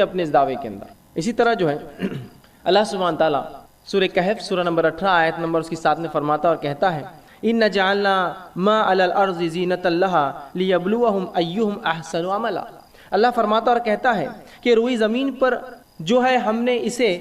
اپنے اس دعوے کے اندر۔ اسی طرح جو ہے اللہ سبحانہ تعالیٰ سورہ کہف سورہ نمبر 18 آیت نمبر اس کی 7 میں فرماتا اور کہتا ہے اِنَّ جَعَلْنَا مَا عَلَى الْأَرْضِ زِينَةً لَهَا لِيَبْلُوَهُمْ أَيُّهُمْ أَحْسَنُ عَمَلًا۔ اللہ فرماتا اور کہتا ہے کہ روئی زمین پر جو ہے ہم نے اسے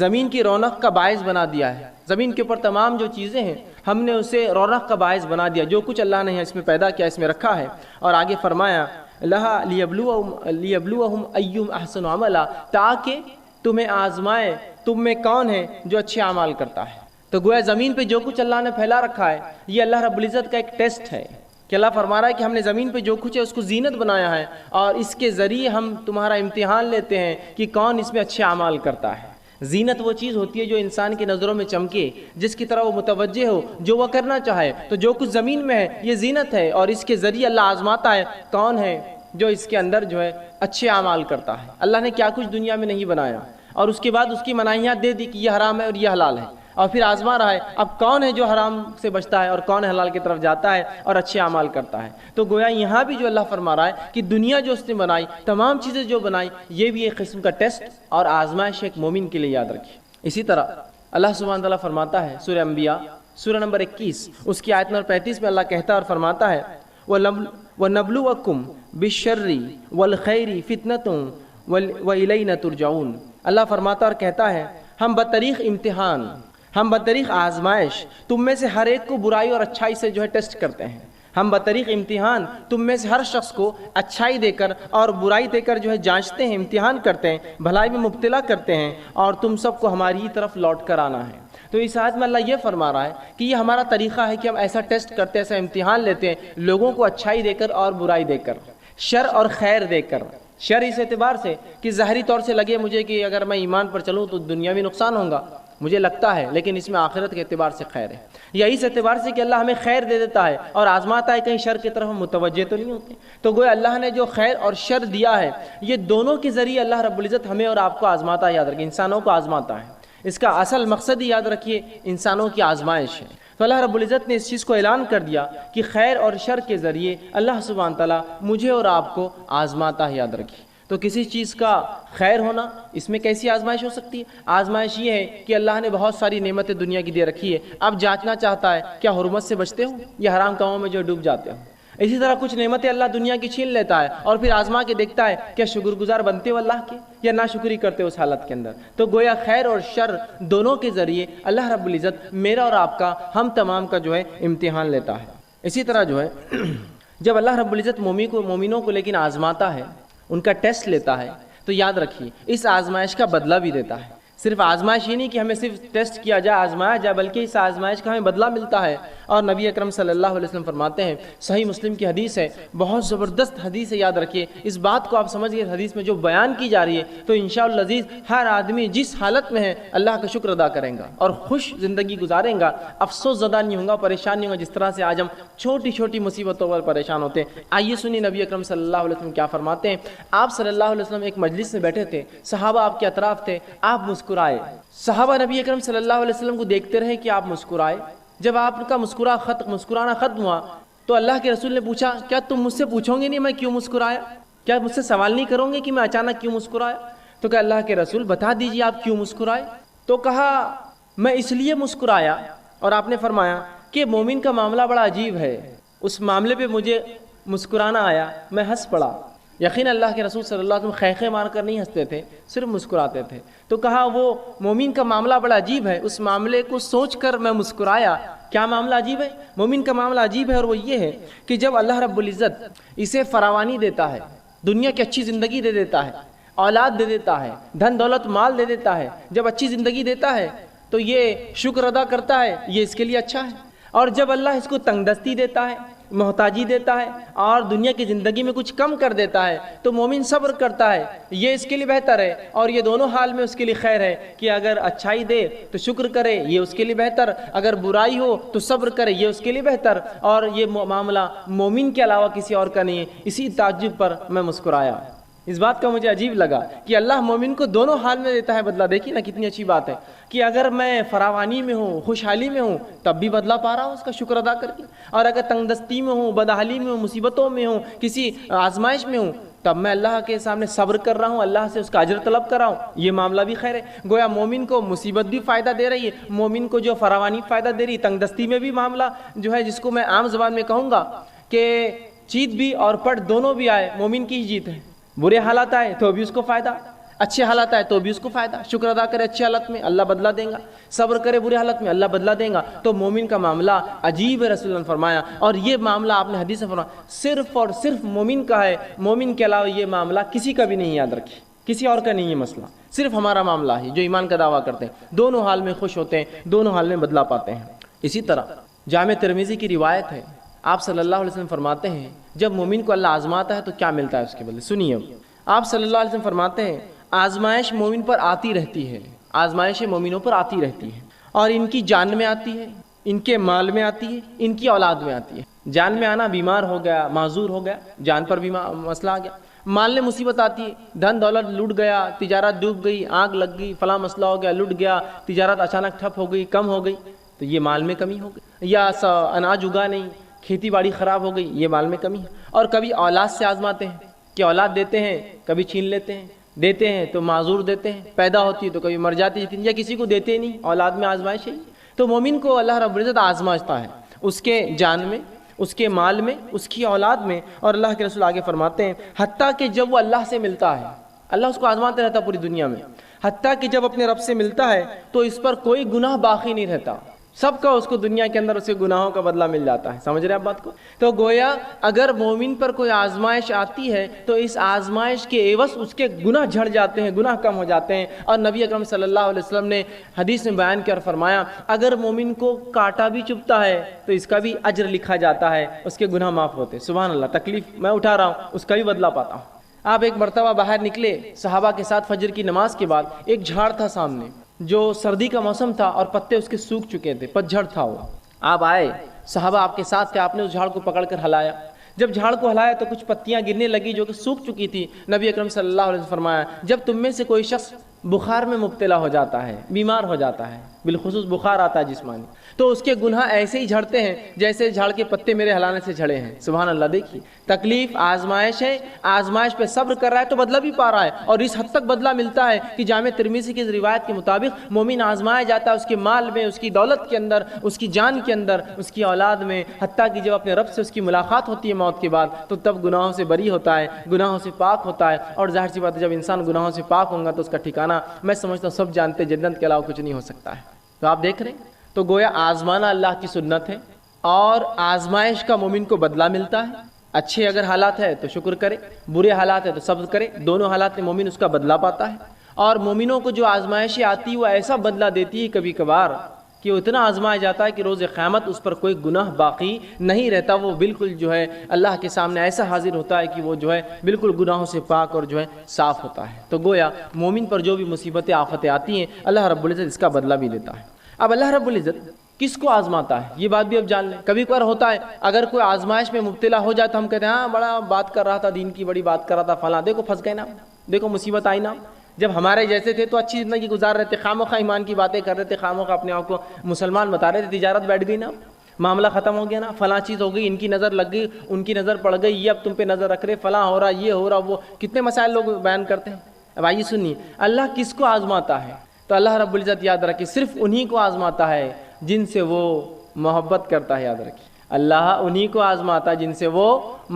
زمین کی رونق کا باعث بنا دیا ہے۔ زمین کے اوپر تمام جو چیزیں ہیں ہم نے اسے رونق کا باعث بنا دیا، جو کچھ اللہ نے اس میں پیدا کیا اس میں رکھا ہے۔ اور آگے فرمایا لہا لیبلوہم ایہم احسن عملا، تاکہ تمہیں آزمائے تم میں کون ہے جو اچھے اعمال کرتا ہے۔ تو گویا زمین پہ جو کچھ اللہ نے پھیلا رکھا ہے یہ اللہ رب العزت کا ایک ٹیسٹ ہے کہ اللہ فرما رہا ہے کہ ہم نے زمین پہ جو کچھ ہے اس کو زینت بنایا ہے اور اس کے ذریعے ہم تمہارا امتحان لیتے ہیں کہ کون اس میں اچھے اعمال کرتا ہے۔ زینت وہ چیز ہوتی ہے جو انسان کی نظروں میں چمکے، جس کی طرح وہ متوجہ ہو، جو وہ کرنا چاہے۔ تو جو کچھ زمین میں ہے یہ زینت ہے اور اس کے ذریعے اللہ آزماتا ہے کون ہے جو اس کے اندر جو ہے اچھے اعمال کرتا ہے۔ اللہ نے کیا کچھ دنیا میں نہیں بنایا اور اس کے بعد اس کی مناہیات دے دی کہ یہ حرام ہے اور یہ حلال ہے، اور پھر آزما رہا ہے اب کون ہے جو حرام سے بچتا ہے اور کون حلال کی طرف جاتا ہے اور اچھے اعمال کرتا ہے۔ تو گویا یہاں بھی جو اللہ فرما رہا ہے کہ دنیا جو اس نے بنائی، تمام چیزیں جو بنائی، یہ بھی ایک قسم کا ٹیسٹ اور آزمائش ایک مومن کے لیے یاد رکھیے۔ اسی طرح اللہ سبحانہ تعالیٰ فرماتا ہے سورہ انبیاء سورہ نمبر 21 اس کی آیت نمبر 35 میں اللہ کہتا ہے اور فرماتا ہے وَنَبْلُوَكُمْ بِالشَّرِّ وَالْخَيْرِ فِتْنَةٌ وَإِلَيْنَا تُرْجَعُونَ۔ اللہ فرماتا اور کہتا ہے ہم بطریق امتحان، ہم بطریق آزمائش تم میں سے ہر ایک کو برائی اور اچھائی سے جو ہے ٹیسٹ کرتے ہیں۔ ہم بطریق امتحان تم میں سے ہر شخص کو اچھائی دے کر اور برائی دے کر جو ہے جانچتے ہیں، امتحان کرتے ہیں، بھلائی میں مبتلا کرتے ہیں، اور تم سب کو ہماری طرف لوٹ کر آنا ہے۔ تو اس آیت میں اللہ یہ فرما رہا ہے کہ یہ ہمارا طریقہ ہے کہ ہم ایسا ٹیسٹ کرتے ہیں، ایسا امتحان لیتے ہیں لوگوں کو اچھائی دے کر اور برائی دے کر، شر اور خیر دے کر۔ شر اس اعتبار سے کہ ظاہری طور سے لگے مجھے کہ اگر میں ایمان پر چلوں تو دنیاوی نقصان ہوگا، مجھے لگتا ہے، لیکن اس میں آخرت کے اعتبار سے خیر ہے۔ یا اس اعتبار سے کہ اللہ ہمیں خیر دے دیتا ہے اور آزماتا ہے، کہیں شر کی طرف ہم متوجہ تو نہیں ہوتے۔ تو گویا اللہ نے جو خیر اور شر دیا ہے یہ دونوں کے ذریعے اللہ رب العزت ہمیں اور آپ کو آزماتا ہے، یاد رکھیے انسانوں کو آزماتا ہے۔ اس کا اصل مقصد ہی یاد رکھیے انسانوں کی آزمائش ہے۔ تو اللہ رب العزت نے اس چیز کو اعلان کر دیا کہ خیر اور شر کے ذریعے اللہ سبحانہ تعالیٰ مجھے اور آپ کو آزماتا ہے، یاد رکھیے۔ تو کسی چیز کا خیر ہونا اس میں کیسی آزمائش ہو سکتی ہے؟ آزمائش یہ ہے کہ اللہ نے بہت ساری نعمتیں دنیا کی دے رکھی ہے، اب جانچنا چاہتا ہے کیا حرمت سے بچتے ہو یا حرام کاموں میں جو ڈوب جاتے ہو۔ اسی طرح کچھ نعمتیں اللہ دنیا کی چھین لیتا ہے اور پھر آزما کے دیکھتا ہے کیا شکر گزار بنتے ہو اللہ کے یا ناشکری کرتے ہو اس حالت کے اندر۔ تو گویا خیر اور شر دونوں کے ذریعے اللہ رب العزت میرا اور آپ کا، ہم تمام کا جو ہے امتحان لیتا ہے۔ اسی طرح جو ہے جب اللہ رب العزت مومنوں کو لیکن آزماتا ہے، ان کا ٹیسٹ لیتا ہے، تو یاد رکھیے اس آزمائش کا بدلہ بھی دیتا ہے۔ صرف آزمائش یہ نہیں کہ ہمیں صرف ٹیسٹ کیا جائے، آزمایا جائے، بلکہ اس آزمائش کا ہمیں بدلہ ملتا ہے۔ اور نبی اکرم صلی اللہ علیہ وسلم فرماتے ہیں، صحیح مسلم کی حدیث ہے، بہت زبردست حدیث ہے، یاد رکھیے اس بات کو آپ سمجھئے، حدیث میں جو بیان کی جا رہی ہے تو انشاءاللہ العزیز ہر آدمی جس حالت میں ہے اللہ کا شکر ادا کریں گا اور خوش زندگی گزاریں گا، افسوس زدہ نہیں ہوگا، پریشان نہیں ہوگا جس طرح سے آج ہم چھوٹی چھوٹی مصیبتوں پر پریشان ہوتے ہیں۔ آئیے سنیے نبی اکرم صلی اللہ علیہ وسلم کیا فرماتے ہیں۔ آپ صلی اللہ علیہ وسلم ایک مجلس میں بیٹھے تھے، صحابہ آپ کے اطراف تھے، آپ مسکرائے۔ صحابہ نبی اکرم صلی اللہ علیہ وسلم کو دیکھتے رہے کہ آپ مسکرائے۔ جب آپ کا مسکرانا ختم ہوا تو اللہ کے رسول نے پوچھا کیا تم مجھ سے پوچھو گے نہیں میں کیوں مسکرایا؟ کیا مجھ سے سوال نہیں کرو گے کہ میں اچانک کیوں مسکرایا؟ تو کہ اللہ کے رسول بتا دیجیے آپ کیوں مسکرائے؟ تو کہا میں اس لیے مسکرایا، اور آپ نے فرمایا کہ مومن کا معاملہ بڑا عجیب ہے، اس معاملے پہ مجھے مسکرانا آیا، میں ہنس پڑا۔ یقین اللہ کے رسول صلی اللہ علیہ وسلم خیخے مار کر نہیں ہنستے تھے، صرف مسکراتے تھے۔ تو کہا وہ مومن کا معاملہ بڑا عجیب ہے، اس معاملے کو سوچ کر میں مسکرایا۔ کیا معاملہ عجیب ہے؟ مومن کا معاملہ عجیب ہے، اور وہ یہ ہے کہ جب اللہ رب العزت اسے فراوانی دیتا ہے، دنیا کی اچھی زندگی دے دیتا ہے، اولاد دے دیتا ہے، دھن دولت مال دے دیتا ہے، جب اچھی زندگی دیتا ہے تو یہ شکر ادا کرتا ہے، یہ اس کے لیے اچھا ہے۔ اور جب اللہ اس کو تنگ دستی دیتا ہے، محتاجی دیتا ہے اور دنیا کی زندگی میں کچھ کم کر دیتا ہے تو مومن صبر کرتا ہے، یہ اس کے لیے بہتر ہے، اور یہ دونوں حال میں اس کے لیے خیر ہے کہ اگر اچھائی دے تو شکر کرے، یہ اس کے لیے بہتر، اگر برائی ہو تو صبر کرے، یہ اس کے لیے بہتر۔ اور یہ معاملہ مومن کے علاوہ کسی اور کا نہیں ہے۔ اسی تعجب پر میں مسکرایا۔ اس بات کا مجھے عجیب لگا کہ اللہ مومن کو دونوں حال میں دیتا ہے بدلہ۔ دیکھیے نا کتنی اچھی بات ہے کہ اگر میں فراوانی میں ہوں، خوشحالی میں ہوں، تب بھی بدلہ پا رہا ہوں اس کا شکر ادا کر کے، اور اگر تنگ دستی میں ہوں، بدحالی میں ہوں، مصیبتوں میں ہوں، کسی آزمائش میں ہوں، تب میں اللہ کے سامنے صبر کر رہا ہوں، اللہ سے اس کا اجر طلب کر رہا ہوں، یہ معاملہ بھی خیر ہے۔ گویا مومن کو مصیبت بھی فائدہ دے رہی ہے، مومن کو جو فراوانی فائدہ دے رہی ہے، تنگ دستی میں بھی معاملہ جو ہے جس کو میں عام زبان میں کہوں گا کہ چیت بھی اور پٹ دونوں بھی آئے مومن کی ہی جیت ہے۔ برے حالات آئے تو بھی اس کو فائدہ، اچھے حالات آئے تو بھی اس کو فائدہ۔ شکر ادا کرے اچھے حالت میں، اللہ بدلہ دے گا، صبر کرے برے حالت میں، اللہ بدلہ دے گا۔ تو مومن کا معاملہ عجیب ہے، رسول اللہ نے فرمایا، اور یہ معاملہ آپ نے حدیث میں فرمایا صرف اور صرف مومن کا ہے، مومن کے علاوہ یہ معاملہ کسی کا بھی نہیں، یاد رکھیے کسی اور کا نہیں یہ مسئلہ، صرف ہمارا معاملہ ہے جو ایمان کا دعویٰ کرتے ہیں، دونوں حال میں خوش ہوتے ہیں، دونوں حال میں بدلہ پاتے ہیں۔ اسی طرح جامع ترمذی کی روایت ہے، آپ صلی اللہ علیہ وسلم فرماتے ہیں جب مومن کو اللہ آزماتا ہے تو کیا ملتا ہے اس کے بدلے، سنیے آپ صلی اللہ علیہ وسلم فرماتے ہیں آزمائش مومن پر آتی رہتی ہے، آزمائش مومنوں پر آتی رہتی ہے، اور ان کی جان میں آتی ہے، ان کے مال میں آتی ہے، ان کی اولاد میں آتی ہے۔ جان میں آنا، بیمار ہو گیا، معذور ہو گیا، جان پر بھی مسئلہ آ گیا۔ مال میں مصیبت آتی ہے، دھن دولت لوٹ گیا، تجارت ڈوب گئی، آگ لگ گئی، فلاں مسئلہ ہو گیا، لٹ گیا، تجارت اچانک ٹھپ ہو گئی، کم ہو گئی، تو یہ مال میں کمی ہو گئی، یا اناج اگا نہیں، کھیتی باڑی خراب ہو گئی، یہ مال میں کمی ہے۔ اور کبھی اولاد سے آزماتے ہیں کہ اولاد دیتے ہیں کبھی چھین لیتے ہیں، دیتے ہیں تو معذور دیتے ہیں، پیدا ہوتی ہے تو کبھی مر جاتی ہے، یا کسی کو دیتے ہی نہیں، اولاد میں آزمائش ہے۔ تو مومن کو اللہ رب العزت آزمائشتا ہے، اس کے جان میں، اس کے مال میں، اس کی اولاد میں، اور اللہ کے رسول آگے فرماتے ہیں حتیٰ کہ جب وہ اللہ سے ملتا ہے، اللہ اس کو آزماتے رہتا پوری دنیا میں، حتیٰ کہ جب اپنے رب سے ملتا ہے تو اس پر کوئی گناہ باقی نہیں رہتا، سب کا اس کو دنیا کے اندر اسے گناہوں کا بدلہ مل جاتا ہے۔ سمجھ رہے ہیں آپ بات کو؟ تو گویا اگر مومن پر کوئی آزمائش آتی ہے تو اس آزمائش کے عوض اس کے گناہ جھڑ جاتے ہیں، گناہ کم ہو جاتے ہیں۔ اور نبی اکرم صلی اللہ علیہ وسلم نے حدیث میں بیان کیا اور فرمایا اگر مومن کو کانٹا بھی چبھتا ہے تو اس کا بھی اجر لکھا جاتا ہے، اس کے گناہ معاف ہوتے ہیں۔ سبحان اللہ، تکلیف میں اٹھا رہا ہوں اس کا بھی بدلہ پاتا ہوں۔ آپ ایک مرتبہ باہر نکلے صحابہ کے ساتھ فجر کی نماز کے بعد، ایک جھاڑ تھا سامنے، جو سردی کا موسم تھا اور پتے اس کے سوکھ چکے تھے، پتجھڑ تھا وہ۔ آپ آئے، صحابہ آپ کے ساتھ تھے، آپ نے اس جھاڑ کو پکڑ کر ہلایا، جب جھاڑ کو ہلایا تو کچھ پتیاں گرنے لگی جو کہ سوکھ چکی تھی۔ نبی اکرم صلی اللہ علیہ وسلم فرمایا جب تم میں سے کوئی شخص بخار میں مبتلا ہو جاتا ہے، بیمار ہو جاتا ہے، بالخصوص بخار آتا ہے جسمانی، تو اس کے گناہ ایسے ہی جھڑتے ہیں جیسے جھاڑ کے پتے میرے ہلانے سے جھڑے ہیں۔ سبحان اللہ، دیکھیے تکلیف آزمائش ہے، آزمائش پہ صبر کر رہا ہے تو بدلہ بھی پا رہا ہے، اور اس حد تک بدلہ ملتا ہے کہ جامع ترمذی کی روایت کے مطابق مومن آزمایا جاتا ہے اس کے مال میں، اس کی دولت کے اندر، اس کی جان کے اندر، اس کی اولاد میں، حتیٰ کہ جب اپنے رب سے اس کی ملاقات ہوتی ہے موت کے بعد تو تب گناہوں سے بری ہوتا ہے، گناہوں سے پاک ہوتا ہے۔ اور ظاہر سی بات ہے جب انسان گناہوں سے پاک ہوگا تو اس کا ٹھکانہ میں سمجھتا ہوں سب جانتے جنت کے علاوہ کچھ نہیں ہو سکتا ہے۔ تو آپ دیکھ رہے ہیں، تو گویا آزمانا اللہ کی سنت ہے، اور آزمائش کا مومن کو بدلہ ملتا ہے۔ اچھے اگر حالات ہے تو شکر کرے، برے حالات ہے تو صبر کرے، دونوں حالات میں مومن اس کا بدلہ پاتا ہے۔ اور مومنوں کو جو آزمائشیں آتی ہیں وہ ایسا بدلہ دیتی ہے کبھی کبھار کہ وہ اتنا آزمایا جاتا ہے کہ روز قیامت اس پر کوئی گناہ باقی نہیں رہتا، وہ بالکل جو ہے اللہ کے سامنے ایسا حاضر ہوتا ہے کہ وہ جو ہے بالکل گناہوں سے پاک اور جو ہے صاف ہوتا ہے۔ تو گویا مومن پر جو بھی مصیبتیں آفتیں آتی ہیں اللہ رب العزت اس کا بدلہ بھی دیتا ہے۔ اب اللہ رب العزت کس کو آزماتا ہے یہ بات بھی اب جان لیں۔ کبھی کبھار ہوتا ہے اگر کوئی آزمائش میں مبتلا ہو جائے تو ہم کہتے ہیں ہاں بڑا بات کر رہا تھا، دین کی بڑی بات کر رہا تھا، فلاں دیکھو پھنس گئے نا، دیکھو مصیبت آئی نا۔ جب ہمارے جیسے تھے تو اچھی زندگی گزار رہے تھے، خامخواہ ایمان کی باتیں کر رہے تھے، خامخواہ اپنے آپ کو مسلمان بتا رہے تھے، تجارت بیٹھ گئی نا، معاملہ ختم ہو گیا نا، فلاں چیز ہو گئی، ان کی نظر لگ گئی، ان کی نظر پڑ گئی، یہ اب تم پہ نظر رکھ رہے، فلاں ہو رہا، یہ ہو رہا، وہ کتنے مسائل لوگ بیان کرتے ہیں۔ اب آئیے سنیے اللہ کس کو آزماتا ہے، تو اللہ رب العزت یاد رکھے صرف انہی کو آزماتا ہے جن سے وہ محبت کرتا ہے۔ یاد رکھیے اللہ انہی کو آزماتا ہے جن سے وہ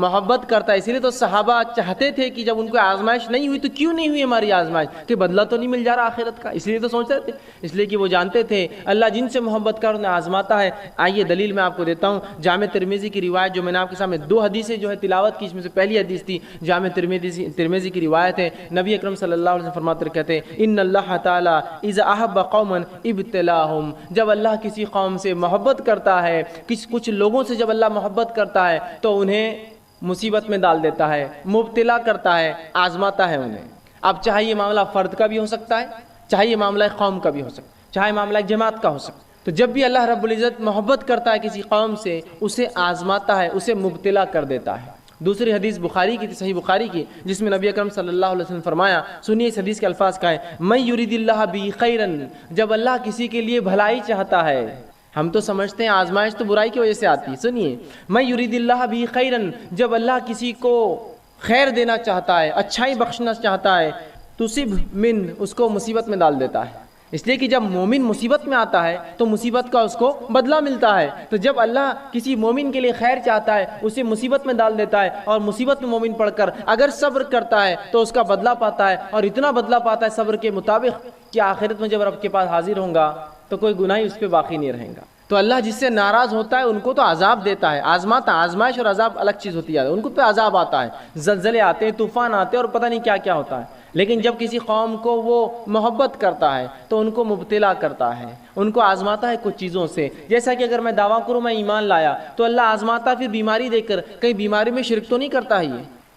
محبت کرتا ہے۔ اسی لیے تو صحابہ چاہتے تھے کہ جب ان کو آزمائش نہیں ہوئی تو کیوں نہیں ہوئی ہماری آزمائش، کہ بدلہ تو نہیں مل جا رہا آخرت کا، اس لیے تو سوچ رہے تھے، اس لیے کہ وہ جانتے تھے اللہ جن سے محبت کر انہیں آزماتا ہے۔ آئیے دلیل میں آپ کو دیتا ہوں، جامع ترمذی کی روایت جو میں نے آپ کے سامنے دو حدیثیں جو ہے تلاوت کی، اس میں سے پہلی حدیث تھی جامع ترمذی کی روایت ہے، نبی اکرم صلی اللہ علیہ وسلم فرماتے کہتے ہیں ان اللہ تعالی اذا احب قوما ابتلاهم، جب اللہ کسی قوم سے محبت کرتا ہے، کچھ لوگوں سے جب اللہ محبت کرتا ہے تو انہیں مصیبت میں ڈال دیتا ہے، مبتلا کرتا ہے، آزماتا ہے انہیں۔ اب چاہے یہ معاملہ فرد کا بھی ہو سکتا ہے، چاہے یہ معاملہ قوم کا بھی ہو سکتا ہے، چاہے معاملہ جماعت کا ہو سکتا ہے، تو جب بھی اللہ رب العزت محبت کرتا ہے کسی قوم سے اسے آزماتا ہے، اسے مبتلا کر دیتا ہے۔ دوسری حدیث بخاری کی تھی، صحیح بخاری کی، جس میں نبی اکرم صلی اللہ علیہ وسلم فرمایا، سنیے اس حدیث کے الفاظ کا ہے، من یرید اللہ بہ خیرا، جب اللہ کسی کے لیے بھلائی چاہتا ہے، ہم تو سمجھتے ہیں آزمائش تو برائی کی وجہ سے آتی ہے، سنیے من یرید اللہ بہ خیرا، جب اللہ کسی کو خیر دینا چاہتا ہے، اچھائی بخشنا چاہتا ہے، تصب من اس کو مصیبت میں ڈال دیتا ہے۔ اس لیے کہ جب مومن مصیبت میں آتا ہے تو مصیبت کا اس کو بدلہ ملتا ہے، تو جب اللہ کسی مومن کے لیے خیر چاہتا ہے اسے مصیبت میں ڈال دیتا ہے، اور مصیبت میں مومن پڑھ کر اگر صبر کرتا ہے تو اس کا بدلہ پاتا ہے، اور اتنا بدلہ پاتا ہے صبر کے مطابق کہ آخرت میں جب رب کے پاس حاضر ہوں گا تو کوئی گناہ اس پہ باقی نہیں رہے گا۔ تو اللہ جس سے ناراض ہوتا ہے ان کو تو عذاب دیتا ہے، آزماتا، آزمائش اور عذاب الگ چیز ہوتی ہے، ان کو پہ عذاب آتا ہے، زلزلے آتے ہیں، طوفان آتے ہیں، اور پتہ نہیں کیا کیا ہوتا ہے۔ لیکن جب کسی قوم کو وہ محبت کرتا ہے تو ان کو مبتلا کرتا ہے، ان کو آزماتا ہے کچھ چیزوں سے۔ جیسا کہ اگر میں دعویٰ کروں میں ایمان لایا تو اللہ آزماتا پھر بیماری دے کر، کہیں بیماری میں شرک تو نہیں کرتا ہے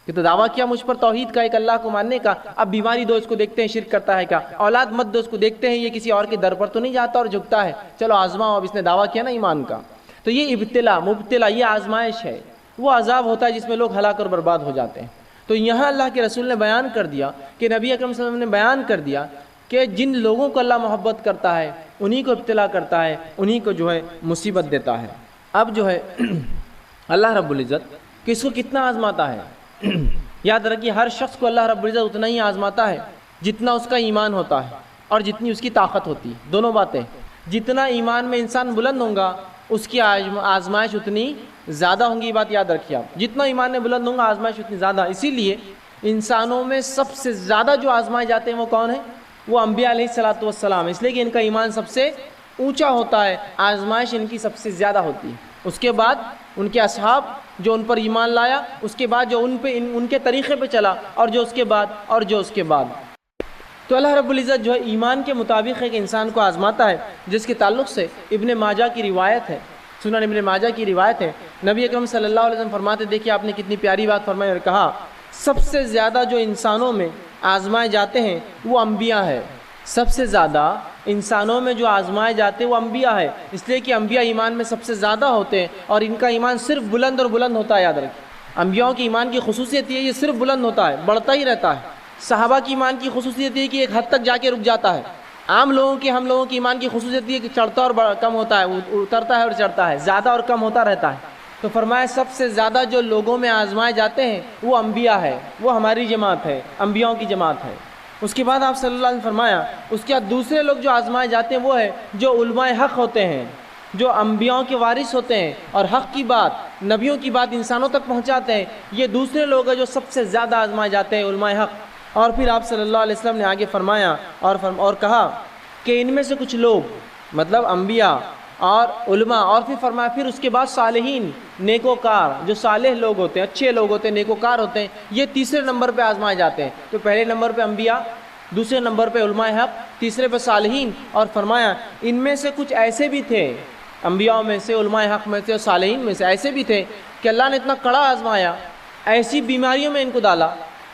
یہ تو دعویٰ کیا مجھ پر توحید کا، ایک اللہ کو ماننے کا، اب بیماری دو اس کو دیکھتے ہیں شرک کرتا ہے کیا، اولاد مت دو اس کو دیکھتے ہیں یہ کسی اور کے در پر تو نہیں جاتا اور جھکتا ہے، چلو آزماؤ، اب اس نے دعویٰ کیا نا ایمان کا۔ تو یہ ابتلا، مبتلا، یہ آزمائش ہے، وہ عذاب ہوتا ہے جس میں لوگ ہلاک اور برباد ہو جاتے ہیں۔ تو یہاں اللہ کے رسول نے بیان کر دیا کہ نبی اکرم صلی اللہ علیہ وسلم نے بیان کر دیا کہ جن لوگوں کو اللہ محبت کرتا ہے انہی کو ابتلا کرتا ہے، انہی کو جو ہے مصیبت دیتا ہے۔ اب جو ہے اللہ رب العزت کس کو کتنا آزماتا ہے، یاد رکھیے ہر شخص کو اللہ رب العزت اتنا ہی آزماتا ہے جتنا اس کا ایمان ہوتا ہے اور جتنی اس کی طاقت ہوتی ہے، دونوں باتیں۔ جتنا ایمان میں انسان بلند ہوگا اس کی آزمائش اتنی زیادہ ہوں گی، یہ بات یاد رکھیے آپ، جتنا ایمان میں بلند ہوں گا آزمائش اتنی زیادہ۔ اسی لیے انسانوں میں سب سے زیادہ جو آزمائے جاتے ہیں وہ کون ہیں؟ وہ انبیاء علیہ الصلوۃ والسلام، اس لیے کہ ان کا ایمان سب سے اونچا ہوتا ہے، آزمائش ان کی سب سے زیادہ ہوتی ہے۔ اس کے بعد ان کے اصحاب جو ان پر ایمان لایا، اس کے بعد جو ان کے طریقے پہ چلا، اور جو اس کے بعد تو اللہ رب العزت جو ہے ایمان کے مطابق ایک انسان کو آزماتا ہے، جس کے تعلق سے ابن ماجہ کی روایت ہے، سنن ابن ماجہ کی روایت ہے، نبی اکرم صلی اللہ علیہ وسلم فرماتے، دیکھیے آپ نے کتنی پیاری بات فرمائی اور کہا سب سے زیادہ جو انسانوں میں آزمائے جاتے ہیں وہ انبیاء ہے، سب سے زیادہ انسانوں میں جو آزمائے جاتے ہیں وہ انبیاء ہے، اس لیے کہ انبیاء ایمان میں سب سے زیادہ ہوتے ہیں اور ان کا ایمان صرف بلند اور بلند ہوتا ہے۔ یاد رکھیں انبیاءوں کی ایمان کی خصوصیت یہ صرف بلند ہوتا ہے، بڑھتا ہی رہتا ہے۔ صحابہ کی ایمان کی خصوصیت یہ کہ ایک حد تک جا کے رک جاتا ہے۔ عام لوگوں کی، ہم لوگوں کی ایمان کی خصوصیت یہ کہ چڑھتا اور کم ہوتا ہے، اترتا ہے اور چڑھتا ہے، زیادہ اور کم ہوتا رہتا ہے۔ تو فرمایا سب سے زیادہ جو لوگوں میں آزمائے جاتے ہیں وہ انبیاء ہے، وہ ہماری جماعت ہے، انبیاؤں کی جماعت ہے۔ اس کے بعد آپ صلی اللہ علیہ وسلم فرمایا اس کے بعد دوسرے لوگ جو آزمائے جاتے ہیں وہ ہے جو علماء حق ہوتے ہیں، جو انبیاؤں کے وارث ہوتے ہیں اور حق کی بات، نبیوں کی بات انسانوں تک پہنچاتے ہیں، یہ دوسرے لوگ ہیں جو سب سے زیادہ آزمائے جاتے ہیں، علماء حق۔ اور پھر آپ صلی اللہ علیہ وسلم نے آگے فرمایا اور کہا کہ ان میں سے کچھ لوگ، مطلب انبیاء اور علماء، اور پھر فرمایا پھر اس کے بعد صالحین، نیکوکار، جو صالح لوگ ہوتے ہیں، اچھے لوگ ہوتے ہیں، نیکوکار ہوتے ہیں، یہ تیسرے نمبر پہ آزمائے جاتے ہیں۔ تو پہلے نمبر پہ انبیاء، دوسرے نمبر پہ علماء حق، تیسرے پہ صالحین، اور فرمایا ان میں سے کچھ ایسے بھی تھے، انبیاء میں سے، علماء حق میں سے اور صالحین میں سے ایسے بھی تھے کہ اللہ نے اتنا کڑا آزمایا، ایسی بیماریوں میں ان کو ڈالا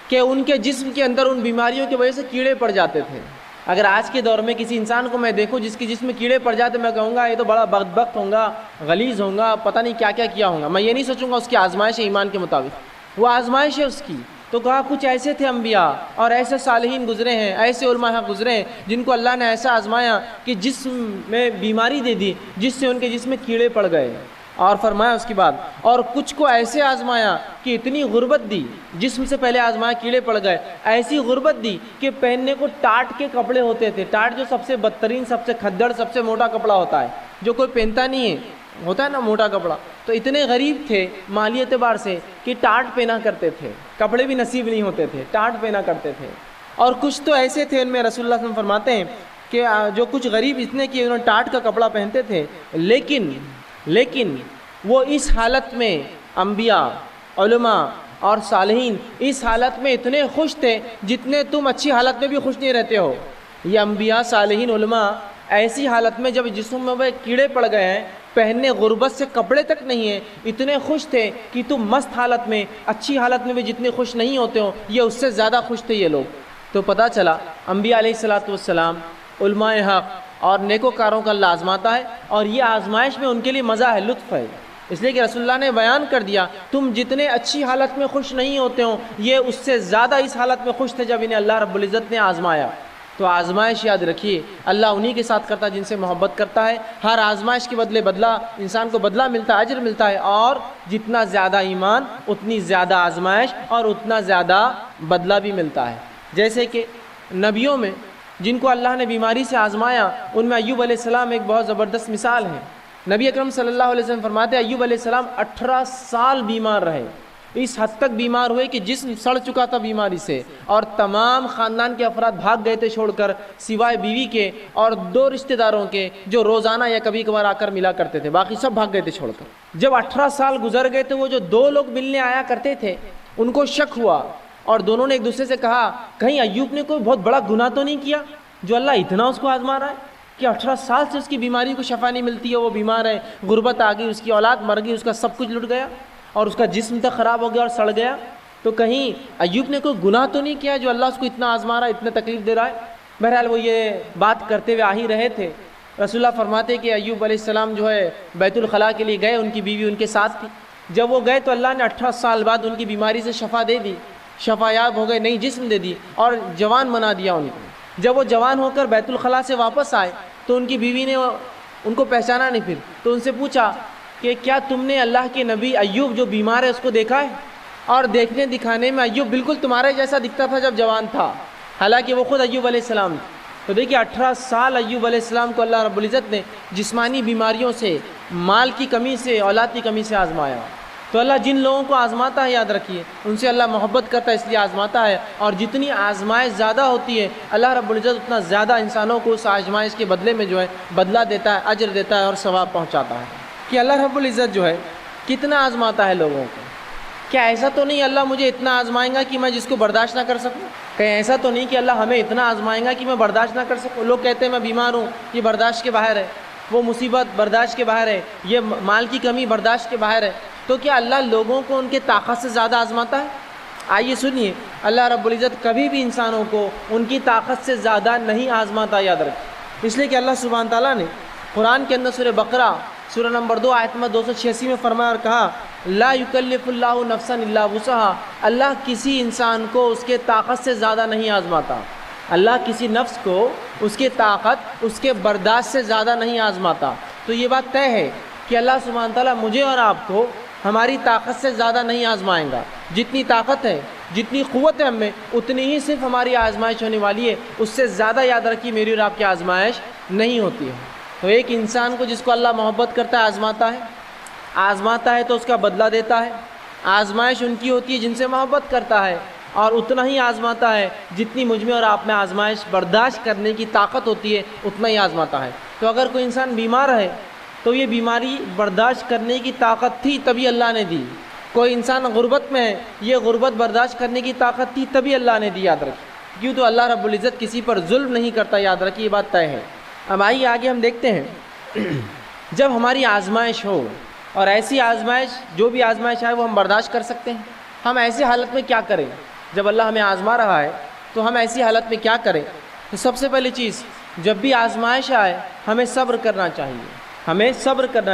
کہ ان کے جسم کے اندر ان بیماریوں کی وجہ سے کیڑے پڑ جاتے تھے۔ اگر آج کے دور میں کسی انسان کو میں دیکھوں جس کے جسم میں کیڑے پڑ جاتے، میں کہوں گا یہ تو بڑا بدبخت ہوگا، غلیظ ہوگا، پتہ نہیں کیا کیا کیا ہوگا، میں یہ نہیں سوچوں گا اس کی آزمائش ہے ایمان کے مطابق، وہ آزمائش ہے اس کی۔ تو کہا کچھ ایسے تھے انبیاء اور ایسے صالحین گزرے ہیں، ایسے علماء حق گزرے ہیں جن کو اللہ نے ایسا آزمایا کہ جسم میں بیماری دے دی جس سے ان کے جسم میں کیڑے پڑ گئے۔ اور فرمایا اس کے بعد اور کچھ کو ایسے آزمایا کہ اتنی غربت دی، جسم سے پہلے آزمایا کیڑے پڑ گئے، ایسی غربت دی کہ پہننے کو ٹاٹ کے کپڑے ہوتے تھے، ٹاٹ جو سب سے بدترین، سب سے کھدڑ، سب سے موٹا کپڑا ہوتا ہے جو کوئی پہنتا نہیں ہے، ہوتا ہے نا موٹا کپڑا، تو اتنے غریب تھے مالی اعتبار سے کہ ٹاٹ پہنا کرتے تھے، کپڑے بھی نصیب نہیں ہوتے تھے، ٹاٹ پہنا کرتے تھے۔ اور کچھ تو ایسے تھے، ان میں رسول اللہ صلی اللہ علیہ وسلم فرماتے ہیں کہ جو کچھ غریب اتنے کہ انہوں نے ٹاٹ کا کپڑا پہنتے تھے، لیکن وہ اس حالت میں انبیاء، علماء اور صالحین اس حالت میں اتنے خوش تھے جتنے تم اچھی حالت میں بھی خوش نہیں رہتے ہو۔ یہ انبیاء، صالحین، علماء ایسی حالت میں جب جسم میں وہ کیڑے پڑ گئے ہیں، پہننے غربت سے کپڑے تک نہیں ہیں، اتنے خوش تھے کہ تم مست حالت میں، اچھی حالت میں بھی جتنے خوش نہیں ہوتے ہو، یہ اس سے زیادہ خوش تھے یہ لوگ۔ تو پتہ چلا انبیاء علیہ الصلوۃ والسلام، علماء حق اور نیکوکاروں کا اللہ آزماتا ہے، اور یہ آزمائش میں ان کے لیے مزہ ہے، لطف ہے، اس لیے کہ رسول اللہ نے بیان کر دیا تم جتنے اچھی حالت میں خوش نہیں ہوتے ہو، یہ اس سے زیادہ اس حالت میں خوش تھے جب انہیں اللہ رب العزت نے آزمایا۔ تو آزمائش یاد رکھیے اللہ انہی کے ساتھ کرتا ہے جن سے محبت کرتا ہے. ہر آزمائش کے بدلے بدلہ انسان کو بدلہ ملتا ہے، اجر ملتا ہے، اور جتنا زیادہ ایمان اتنی زیادہ آزمائش اور اتنا زیادہ بدلہ بھی ملتا ہے. جیسے کہ نبیوں میں جن کو اللہ نے بیماری سے آزمایا ان میں ایوب علیہ السلام ایک بہت زبردست مثال ہے. نبی اکرم صلی اللہ علیہ وسلم فرماتے ہیں ایوب علیہ السلام 18 سال بیمار رہے، اس حد تک بیمار ہوئے کہ جسم سڑ چکا تھا بیماری سے، اور تمام خاندان کے افراد بھاگ گئے تھے چھوڑ کر، سوائے بیوی کے اور 2 رشتہ داروں کے جو روزانہ یا کبھی کبھار آ کر ملا کرتے تھے، باقی سب بھاگ گئے تھے چھوڑ کر. جب 18 سال گزر گئے تو وہ جو 2 لوگ ملنے آیا کرتے تھے ان کو شک ہوا، اور دونوں نے ایک دوسرے سے کہا کہیں ایوب نے کوئی بہت بڑا گناہ تو نہیں کیا جو اللہ اتنا اس کو آزما رہا ہے کہ 18 سال سے اس کی بیماری کو شفا نہیں ملتی ہے، وہ بیمار ہے، غربت آ گئی، اس کی اولاد مر گئی، اس کا سب کچھ لٹ گیا اور اس کا جسم تک خراب ہو گیا اور سڑ گیا. تو کہیں ایوب نے کوئی گناہ تو نہیں کیا جو اللہ اس کو اتنا آزما رہا ہے، اتنا تکلیف دے رہا ہے. بہرحال وہ یہ بات کرتے ہوئے آ ہی رہے تھے. رسول اللہ فرماتے کہ ایوب علیہ السلام جو ہے بیت الخلاء کے لیے گئے، ان کی بیوی ان کے ساتھ تھی. جب وہ گئے تو اللہ نے 18 سال بعد ان کی بیماری سے شفا دے دی، شفا یاب ہو گئے، نئی جسم دے دی اور جوان بنا دیا ان کو. جب وہ جوان ہو کر بیت الخلاء سے واپس آئے تو ان کی بیوی نے ان کو پہچانا نہیں، پھر تو ان سے پوچھا کہ کیا تم نے اللہ کے نبی ایوب جو بیمار ہے اس کو دیکھا ہے؟ اور دیکھنے دکھانے میں ایوب بالکل تمہارے جیسا دکھتا تھا جب جوان تھا، حالانکہ وہ خود ایوب علیہ السلام تھے. تو دیکھیے 18 سال ایوب علیہ السلام کو اللہ رب العزت نے جسمانی بیماریوں سے، مال کی کمی سے، اولاد کی کمی سے آزمایا. تو اللہ جن لوگوں کو آزماتا ہے یاد رکھیے ان سے اللہ محبت کرتا ہے، اس لیے آزماتا ہے. اور جتنی آزمائش زیادہ ہوتی ہے اللہ رب العزت اتنا زیادہ انسانوں کو اس آزمائش کے بدلے میں جو ہے بدلہ دیتا ہے، اجر دیتا ہے اور ثواب پہنچاتا ہے. کہ اللہ رب العزت جو ہے کتنا آزماتا ہے لوگوں کو. کیا ایسا تو نہیں اللہ مجھے اتنا آزمائیں گا کہ میں جس کو برداشت نہ کر سکوں؟ کہیں ایسا تو نہیں کہ اللہ ہمیں اتنا آزمائیں گا کہ میں برداشت نہ کر سکوں؟ لوگ کہتے ہیں میں بیمار ہوں، یہ برداشت کے باہر ہے، وہ مصیبت برداشت کے باہر ہے، یہ مال کی کمی برداشت کے باہر ہے. تو کیا اللہ لوگوں کو ان کے طاقت سے زیادہ آزماتا ہے؟ آئیے سنیے، اللہ رب العزت کبھی بھی انسانوں کو ان کی طاقت سے زیادہ نہیں آزماتا، یاد رکھیں. اس لیے کہ اللہ سبحانہ تعالیٰ نے قرآن کے اندر سورہ بقرہ سورہ نمبر 2 آیت نمبر 286 میں فرمایا اور کہا لا یکلف اللہ نفسا الا وسعها. اللہ کسی انسان کو اس کے طاقت سے زیادہ نہیں آزماتا. اللہ کسی نفس کو اس کے طاقت، اس کے برداشت سے زیادہ نہیں آزماتا. تو یہ بات طے ہے کہ اللہ سبحانہ تعالیٰ مجھے اور آپ کو ہماری طاقت سے زیادہ نہیں آزمائیں گا. جتنی طاقت ہے، جتنی قوت ہے ہم میں، اتنی ہی صرف ہماری آزمائش ہونے والی ہے. اس سے زیادہ یاد رکھیے میری اور آپ کی آزمائش نہیں ہوتی ہے. تو ایک انسان کو جس کو اللہ محبت کرتا ہے آزماتا ہے تو اس کا بدلہ دیتا ہے. آزمائش ان کی ہوتی ہے جن سے محبت کرتا ہے، اور اتنا ہی آزماتا ہے جتنی مجھ میں اور آپ میں آزمائش برداشت کرنے کی طاقت ہوتی ہے، اتنا ہی آزماتا ہے. تو اگر کوئی انسان بیمار ہے تو یہ بیماری برداشت کرنے کی طاقت تھی تبھی اللہ نے دی. کوئی انسان غربت میں ہے، یہ غربت برداشت کرنے کی طاقت تھی تبھی اللہ نے دی. یاد رکھیں، کیوں تو اللہ رب العزت کسی پر ظلم نہیں کرتا. یاد رکھیں یہ بات طے ہے. اب آئیے آگے ہم دیکھتے ہیں جب ہماری آزمائش ہو، اور ایسی آزمائش جو بھی آزمائش آئے وہ ہم برداشت کر سکتے ہیں، ہم ایسی حالت میں کیا کریں؟ جب اللہ ہمیں آزما رہا ہے تو ہم ایسی حالت میں کیا کریں؟ تو سب سے پہلی چیز، جب بھی آزمائش آئے ہمیں صبر کرنا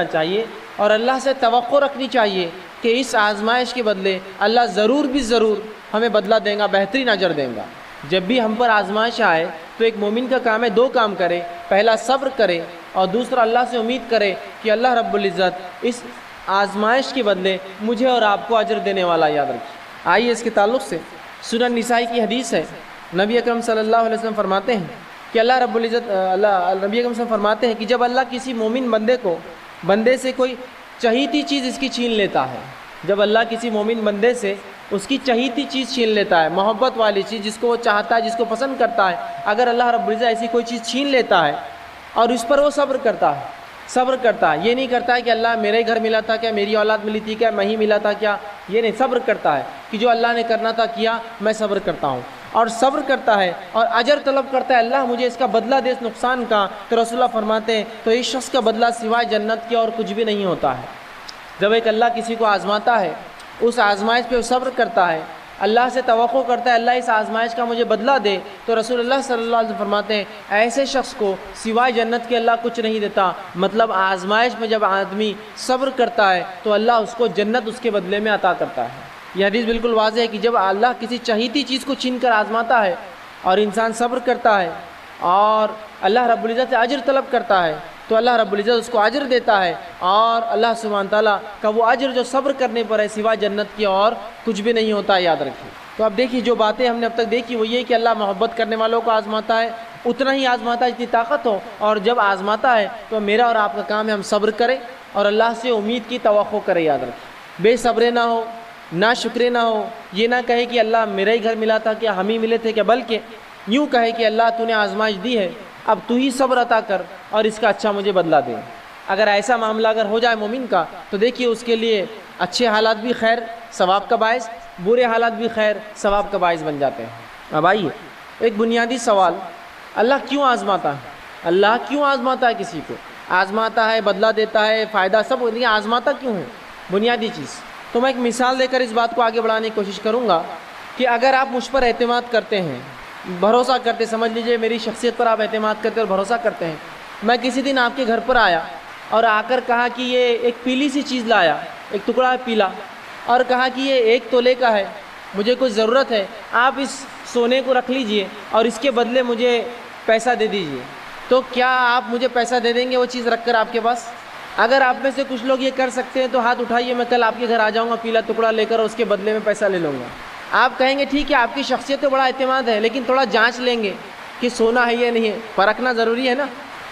چاہیے، اور اللہ سے توقع رکھنی چاہیے کہ اس آزمائش کے بدلے اللہ ضرور بھی ضرور ہمیں بدلہ دیں گا، بہترین اجر دیں گا. جب بھی ہم پر آزمائش آئے تو ایک مومن کا کام ہے 2 کام کرے. پہلا صبر کرے، اور دوسرا اللہ سے امید کرے کہ اللہ رب العزت اس آزمائش کے بدلے مجھے اور آپ کو اجر دینے والا. یاد رکھیں. آئیے اس کے تعلق سے سنن نسائی کی حدیث ہے. نبی اکرم صلی اللہ علیہ وسلم فرماتے ہیں کہ اللہ رب العزت نبی اکرم صلی اللہ علیہ وسلم فرماتے ہیں کہ جب اللہ کسی مومن بندے سے کوئی چہیتی چیز اس کی چھین لیتا ہے، جب اللہ کسی مومن بندے سے اس کی چہیتی چیز چھین لیتا ہے، محبت والی چیز جس کو وہ چاہتا ہے، جس کو پسند کرتا ہے، اگر اللہ رب العزت ایسی کوئی چیز چھین لیتا ہے اور اس پر وہ صبر کرتا ہے، یہ نہیں کرتا ہے کہ اللہ میرے گھر ملا تھا کیا، میری اولاد ملی تھی کیا، میں ہی ملا تھا کیا، یہ نہیں. صبر کرتا ہے کہ جو اللہ نے کرنا تھا کیا، میں صبر کرتا ہوں، اور صبر کرتا ہے اور اجر طلب کرتا ہے اللہ مجھے اس کا بدلہ دے اس نقصان کا. تو رسول اللہ فرماتے ہیں تو اس شخص کا بدلہ سوائے جنت کے اور کچھ بھی نہیں ہوتا ہے. جب ایک اللہ کسی کو آزماتا ہے، اس آزمائش پہ وہ صبر کرتا ہے، اللہ سے توقع کرتا ہے اللہ اس آزمائش کا مجھے بدلہ دے، تو رسول اللہ صلی اللہ علیہ وسلم فرماتے ہیں ایسے شخص کو سوائے جنت کے اللہ کچھ نہیں دیتا. مطلب آزمائش میں جب آدمی صبر کرتا ہے تو اللہ اس کو جنت اس کے بدلے میں عطا کرتا ہے. یہ حدیث بالکل واضح ہے کہ جب اللہ کسی چہیتی چیز کو چھین کر آزماتا ہے اور انسان صبر کرتا ہے اور اللہ رب العزت سے اجر طلب کرتا ہے تو اللہ رب العزت اس کو اجر دیتا ہے، اور اللہ سبحانہ تعالیٰ کا وہ اجر جو صبر کرنے پر ہے سوا جنت کی اور کچھ بھی نہیں ہوتا ہے، یاد رکھیے۔ تو اب دیکھیے جو باتیں ہم نے اب تک دیکھی وہ یہ کہ اللہ محبت کرنے والوں کو آزماتا ہے، اتنا ہی آزماتا ہے جتنی طاقت ہو، اور جب آزماتا ہے تو میرا اور آپ کا کام ہے ہم صبر کریں اور اللہ سے امید کی توقع کریں، یاد رکھیں، بے صبرے نہ ہو، نہ شکرے نہ ہو، یہ نہ کہے کہ اللہ میرا ہی گھر ملا تھا کیا ہم ہی ملے تھے کیا، بلکہ یوں کہے کہ اللہ تو نے آزمائش دی ہے، اب تو ہی صبر عطا کر اور اس کا اچھا مجھے بدلہ دے۔ اگر ایسا معاملہ اگر ہو جائے مومن کا تو دیکھیے اس کے لیے اچھے حالات بھی خیر ثواب کا باعث، برے حالات بھی خیر ثواب کا باعث بن جاتے ہیں۔ اب آئیے ایک بنیادی سوال، اللہ کیوں آزماتا ہے؟ اللہ کیوں آزماتا ہے کسی کو؟ آزماتا ہے، بدلہ دیتا ہے، فائدہ سب، لیکن آزماتا کیوں ہے؟ بنیادی چیز تو میں ایک مثال دے کر اس بات کو آگے بڑھانے کی کوشش کروں گا کہ اگر آپ مجھ پر اعتماد کرتے ہیں، بھروسہ کرتے، سمجھ لیجئے میری شخصیت پر آپ اعتماد کرتے اور بھروسہ کرتے ہیں، میں کسی دن آپ کے گھر پر آیا اور آ کر کہا کہ یہ ایک پیلی سی چیز لایا، ایک ٹکڑا ہے پیلا، اور کہا کہ یہ 1 تولے کا ہے، مجھے کچھ ضرورت ہے، آپ اس سونے کو رکھ لیجئے اور اس کے بدلے مجھے پیسہ دے دیجئے، تو کیا آپ مجھے پیسہ دے دیں گے وہ چیز رکھ کر آپ کے پاس؟ اگر آپ میں سے کچھ لوگ یہ کر سکتے ہیں تو ہاتھ اٹھائیے، میں کل آپ کے گھر آ جاؤں گا پیلا ٹکڑا لے کر اور اس کے بدلے میں پیسہ لے لوں گا۔ آپ کہیں گے ٹھیک ہے آپ کی شخصیت پہ بڑا اعتماد ہے، لیکن تھوڑا جانچ لیں گے کہ سونا ہے یا نہیں ہے، پرکھنا ضروری ہے نا۔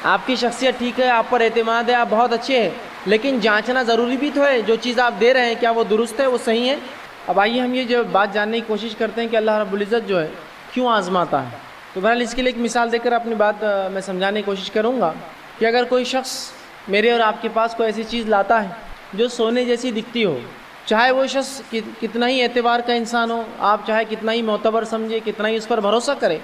آپ کی شخصیت ٹھیک ہے، آپ پر اعتماد ہے، آپ بہت اچھے ہیں، لیکن جانچنا ضروری بھی تو ہے، جو چیز آپ دے رہے ہیں کیا وہ درست ہے، وہ صحیح ہے۔ اب آئیے ہم یہ جو بات جاننے کی کوشش کرتے ہیں کہ اللہ رب العزت جو ہے کیوں آزماتا ہے، تو بہرحال اس کے لیے ایک مثال دے کر اپنی بات میں سمجھانے کی کوشش کروں گا کہ اگر کوئی شخص میرے اور آپ کے پاس کوئی ایسی چیز لاتا ہے جو سونے جیسی دکھتی ہو، چاہے وہ شخص کتنا ہی اعتبار کا انسان ہو، آپ چاہے کتنا ہی معتبر سمجھے، کتنا ہی اس پر بھروسہ کرے،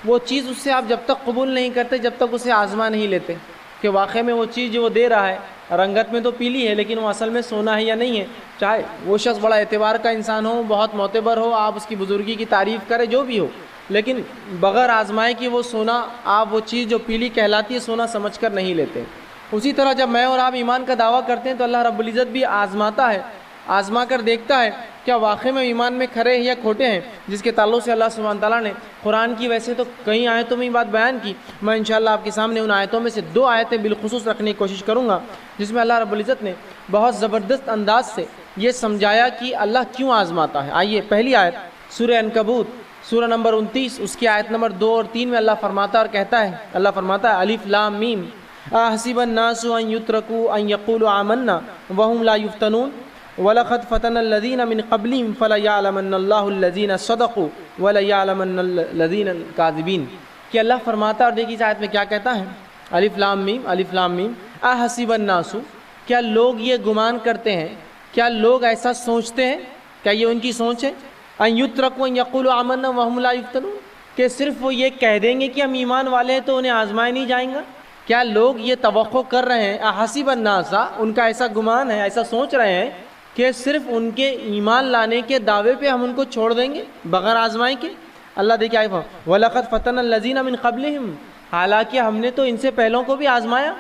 وہ چیز اس سے آپ جب تک قبول نہیں کرتے جب تک اسے آزما نہیں لیتے کہ واقعی میں وہ چیز جو وہ دے رہا ہے رنگت میں تو پیلی ہے لیکن وہ اصل میں سونا ہے یا نہیں ہے، چاہے وہ شخص بڑا اعتبار کا انسان ہو، بہت معتبر ہو، آپ اس کی بزرگی کی تعریف کرے، جو بھی ہو، لیکن بغیر آزمائے کہ وہ سونا، آپ وہ چیز جو پیلی کہلاتی ہے سونا سمجھ کر نہیں لیتے۔ اسی طرح جب میں اور آپ ایمان کا دعویٰ کرتے ہیں تو اللہ رب العزت بھی آزماتا ہے، آزما کر دیکھتا ہے کیا واقعی میں ایمان میں کھرے ہیں یا کھوٹے ہیں، جس کے تعلق سے اللہ سبحانہ تعالیٰ نے قرآن کی ویسے تو کئی آیتوں میں یہ بات بیان کی، میں انشاءاللہ آپ کے سامنے ان آیتوں میں سے 2 آیتیں بالخصوص رکھنے کی کوشش کروں گا جس میں اللہ رب العزت نے بہت زبردست انداز سے یہ سمجھایا کہ اللہ کیوں آزماتا ہے۔ آئیے پہلی آیت سورہ عنکبوت سورہ نمبر 29 اس کی آیت نمبر 2 اور 3 میں اللہ فرماتا ہے اور کہتا ہے، اللہ فرماتا ہے الف لام میم احسب الناس ان یترکوا ان یقولوا آمنا وهم لا یفتنون وَلَقَدْ فَتَنَ الَّذِينَ مِنْ قَبْلِهِمْ فَلَيَعْلَمَنَّ اللَّهُ الَّذِينَ صَدَقُوا وَلَيَعْلَمَنَّ الَّذِينَ الْكَاذِبِينَ کہ اللہ فرماتا ہے، اور دیکھیے اس آیت میں کیا کہتا ہے، الف لام میم الف لام میم احسب الناس، کیا لوگ یہ گمان کرتے ہیں، کیا لوگ ایسا سوچتے ہیں، کیا یہ ان کی سوچ ہے، ان یترکوا ان یقولوا آمنا وهم لا یفتنون کہ صرف وہ یہ کہہ دیں گے کہ ہم ایمان والے ہیں تو انہیں آزمایا نہیں جائیں گا؟ کیا لوگ یہ توقع کر رہے ہیں، احسب الناس، ان کا ایسا گمان ہے، ایسا سوچ رہے ہیں کہ صرف ان کے ایمان لانے کے دعوے پہ ہم ان کو چھوڑ دیں گے بغیر آزمائے کے؟ اللہ دیکھیں آئے وَلَقَدْ فَتَنَ الَّذِينَ مِنْ قَبْلِهِمْ، حالانکہ ہم نے تو ان سے پہلوں کو بھی آزمایا،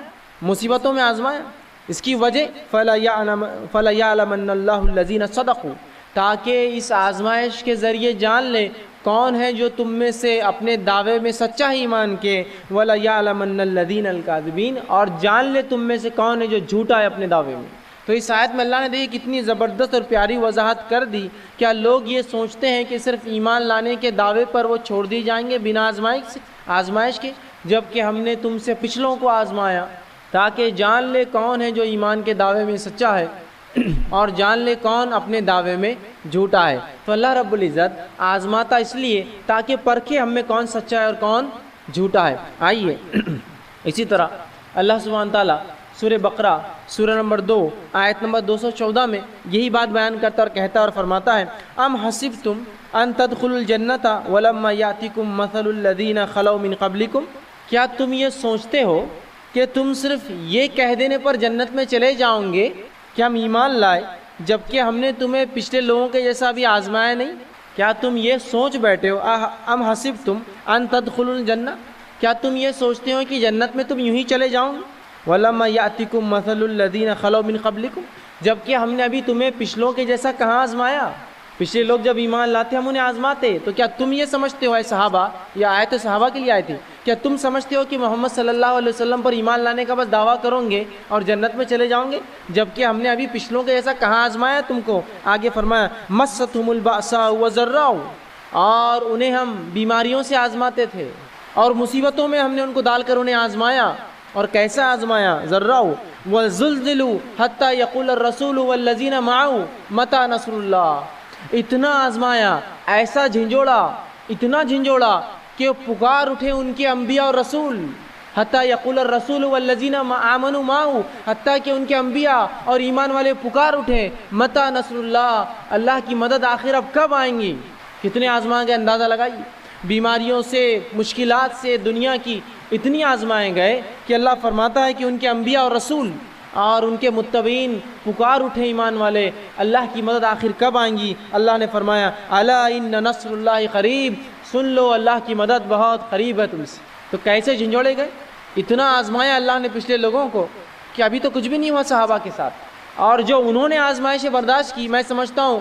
مصیبتوں میں آزمایا، اس کی وجہ فَلَيَعْلَمَنَّ اللَّهُ الَّذِينَ صَدَقُوا، تاکہ اس آزمائش کے ذریعے جان لے کون ہے جو تم میں سے اپنے دعوے میں سچا ایمان کے، وَلَيَعْلَمَنَّ الَّذِينَ الْكَاذِبِينَ، اور جان لے تم میں سے کون ہے جو جھوٹا ہے اپنے دعوے میں۔ تو اس آیت میں اللہ نے دیکھی کتنی زبردست اور پیاری وضاحت کر دی، کیا لوگ یہ سوچتے ہیں کہ صرف ایمان لانے کے دعوے پر وہ چھوڑ دی جائیں گے بنا آزمائش کے، جبکہ ہم نے تم سے پچھلوں کو آزمایا تاکہ جان لے کون ہے جو ایمان کے دعوے میں سچا ہے اور جان لے کون اپنے دعوے میں جھوٹا ہے۔ تو اللہ رب العزت آزماتا اس لیے تاکہ پرکھے ہم میں کون سچا ہے اور کون جھوٹا ہے۔ آئیے اسی طرح اللہ سبحانہ تعالیٰ سورہ بقرہ سورہ نمبر 2 آیت نمبر 214 میں یہی بات بیان کرتا اور کہتا اور فرماتا ہے، ام حسبتم ان تدخلوا الجنۃ ولما یاتکم مثل الذین خلوا من قبلکم، کیا تم یہ سوچتے ہو کہ تم صرف یہ کہہ دینے پر جنت میں چلے جاؤ گے کہ ہم ایمان لائے جبکہ ہم نے تمہیں پچھلے لوگوں کے جیسا بھی آزمایا نہیں؟ کیا تم یہ سوچ بیٹھے ہو، ام حسبتم ان تدخلوا الجنہ، کیا تم یہ سوچتے ہو کہ جنت میں تم یوں ہی چلے جاؤ گے؟ وَلَمَّا يَأْتِكُمْ مَثَلُ الَّذِينَ خَلَوْا مِنْ قَبْلِكُمْ، جبکہ ہم نے ابھی تمہیں پچھلوں کے جیسا کہاں آزمایا، پچھلے لوگ جب ایمان لاتے ہم انہیں آزماتے. تو کیا تم یہ سمجھتے ہو اے صحابہ، یہ آیت صحابہ کے لیے آئی تھی، کیا تم سمجھتے ہو کہ محمد صلی اللہ علیہ وسلم پر ایمان لانے کا بس دعویٰ کرو گے اور جنت میں چلے جاؤ گے؟ جبکہ ہم نے ابھی پچھلوں کے جیسا کہاں آزمایا تم کو. آگے فرمایا مستھم البأساء والضراء، اور انہیں ہم بیماریوں سے آزماتے تھے اور مصیبتوں میں ہم نے ان کو ڈال کر انہیں آزمایا. اور کیسا آزمایا؟ ضراء وزلزلوا حتى يقول الرسول والذين معه متى نصر اللہ. اتنا آزمایا، ایسا جھنجھوڑا، اتنا جھنجھوڑا کہ پکار اٹھے ان کے انبیاء اور رسول. حتیٰ یقول الرسول والذین آمنوا معه، حتیٰ کہ ان کے انبیاء اور ایمان والے پکار اٹھے متی نصر اللہ، اللہ کی مدد آخر اب کب آئیں گی. کتنے آزمائے گئے اندازہ لگائیے. بیماریوں سے، مشکلات سے دنیا کی اتنی آزمائے گئے کہ اللہ فرماتا ہے کہ ان کے انبیاء اور رسول اور ان کے متبعین پکار اٹھے ایمان والے، اللہ کی مدد آخر کب آئیں گی. اللہ نے فرمایا الا ان نصر اللہ قریب، سن لو اللہ کی مدد بہت قریب ہے تم سے. تو کیسے جھنجھوڑے گئے، اتنا آزمایا اللہ نے پچھلے لوگوں کو کہ ابھی تو کچھ بھی نہیں ہوا صحابہ کے ساتھ. اور جو انہوں نے آزمائشیں برداشت کی، میں سمجھتا ہوں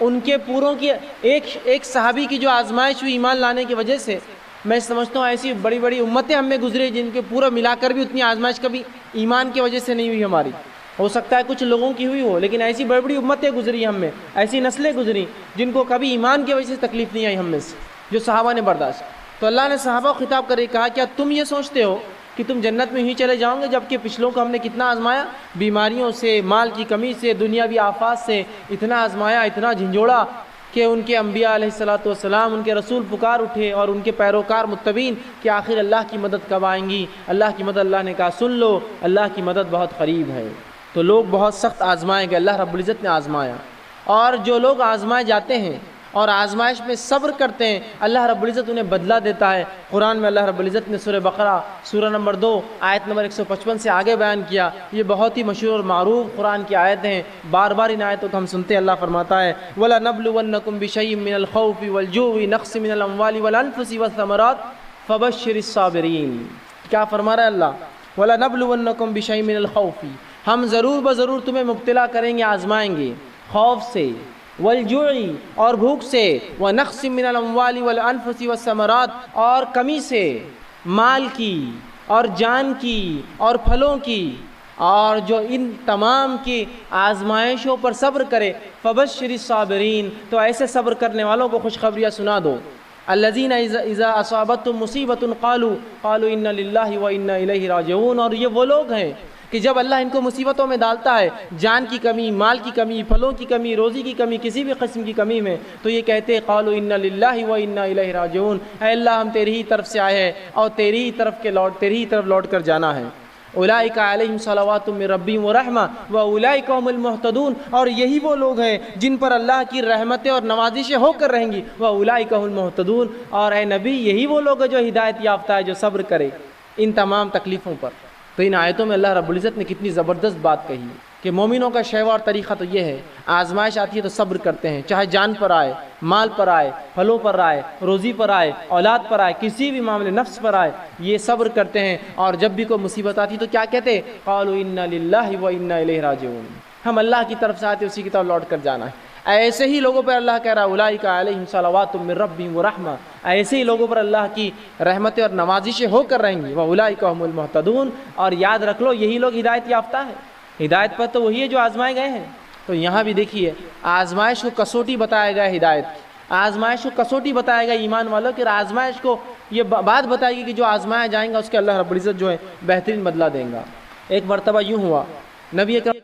ان کے پوروں کی ایک صحابی کی جو آزمائش ہوئی ایمان لانے کی وجہ سے، میں سمجھتا ہوں ایسی بڑی بڑی امتیں ہم میں گزری جن کے پورا ملا کر بھی اتنی آزمائش کبھی ایمان کی وجہ سے نہیں ہوئی ہماری. ہو سکتا ہے کچھ لوگوں کی ہوئی ہو، لیکن ایسی بڑی بڑی امتیں گزری ہم میں، ایسی نسلیں گزری جن کو کبھی ایمان کی وجہ سے تکلیف نہیں آئی ہم میں سے، جو صحابہ نے برداشت. تو اللہ نے صحابہ کو خطاب کر کے کہا کیا تم یہ سوچتے ہو کہ تم جنت میں ہی چلے جاؤ گے، جبکہ پچھلوں کو ہم نے کتنا آزمایا، بیماریوں سے، مال کی کمی سے، دنیاوی آفات سے اتنا آزمایا، اتنا جھنجھوڑا کہ ان کے انبیاء علیہ الصلوۃ والسلام، ان کے رسول پکار اٹھے اور ان کے پیروکار متبعین کہ آخر اللہ کی مدد کب آئیں گی. اللہ کی مدد، اللہ نے کہا سن لو اللہ کی مدد بہت قریب ہے. تو لوگ بہت سخت آزمائے گئے، اللہ رب العزت نے آزمایا. اور جو لوگ آزمائے جاتے ہیں اور آزمائش میں صبر کرتے ہیں، اللہ رب العزت انہیں بدلہ دیتا ہے. قرآن میں اللہ رب العزت نے سورہ بقرہ سورہ نمبر 2 آیت نمبر 155 سے آگے بیان کیا. یہ بہت ہی مشہور اور معروف قرآن کی آیتیں ہیں، بار بار ان آیتوں کو ہم سنتے ہیں. اللہ فرماتا ہے وَلَنَبْلُوَنَّكُمْ بِشَيْءٍ مِّنَ الْخَوْفِ وَالْجُوعِ نَقْصٍ مِّنَ الْأَمْوَالِ وَالْأَنفُسِ وَالثَّمَرَاتِ فَبَشِّرِ الصَّابِرِينَ. کیا فرما رہا ہے اللہ؟ وَلَنَبْلُوَنَّكُمْ بِشَيْءٍ مِّنَ الْخَوْفِ، ہم ضرور بضرور تمہیں مبتلا کریں گے، آزمائیں گے، خوف سے، والجوع اور بھوک سے، ونقص من الاموال والانفس والثمرات اور کمی سے، مال کی اور جان کی اور پھلوں کی. اور جو ان تمام کی آزمائشوں پر صبر کرے فبشر الصابرین، تو ایسے صبر کرنے والوں کو خوشخبریاں سنا دو. الذین اذا اصابتهم مصیبۃ قالوا انا للہ وانا الیہ راجعون. اور یہ وہ لوگ ہیں کہ جب اللہ ان کو مصیبتوں میں ڈالتا ہے، جان کی کمی، مال کی کمی، پھلوں کی کمی، روزی کی کمی، کسی بھی قسم کی کمی میں، تو یہ کہتے ہیں قالوا انا للہ وانا الیہ راجعون، اے اللہ ہم تیری ہی طرف سے آئے ہیں اور تیری ہی طرف لوٹ کر جانا ہے. اولئک علیہم صلوات من ربہم ورحمہ واولئک هم المہتدون. اور یہی وہ لوگ ہیں جن پر اللہ کی رحمتیں اور نوازشیں ہو کر رہیں گی. واولئک هم المہتدون. اور اے نبی یہی وہ لوگ ہیں جو ہدایت یافتہ ہے، جو صبر کرے ان تمام تکلیفوں پر. تو ان آیتوں میں اللہ رب العزت نے کتنی زبردست بات کہی کہ مومنوں کا شیوا اور طریقہ تو یہ ہے، آزمائش آتی ہے تو صبر کرتے ہیں، چاہے جان پر آئے، مال پر آئے، پھلوں پر آئے، روزی پر آئے، اولاد پر آئے، کسی بھی معاملے، نفس پر آئے، یہ صبر کرتے ہیں. اور جب بھی کوئی مصیبت آتی تو کیا کہتے؟ قالوا انا للہ وانا الیہ راجعون، ہم اللہ کی طرف سے آتے اسی کی طرف لوٹ کر جانا ہے. ایسے ہی لوگوں پر اللہ کہہ رہا ہے اولئک علیہم صلوات من ربہم ورحمہ، ایسے ہی لوگوں پر اللہ کی رحمتیں اور نوازشیں ہو کر رہیں گی. واولئک هم المہتدون. اور یاد رکھ لو یہی لوگ ہدایت یافتہ ہیں. ہدایت پر تو وہی ہے جو آزمائے گئے ہیں. تو یہاں بھی دیکھیے آزمائش کو کسوٹی بتایا گیا ہدایت کی، آزمائش کو کسوٹی بتایا گیا ایمان والوں کی، آزمائش کو یہ بات بتائے گی کہ جو آزمایا جائیں گا اس کے اللہ رب العزت جو ہے بہترین بدلہ دیں گا. ایک مرتبہ یوں ہوا، نبی اکرم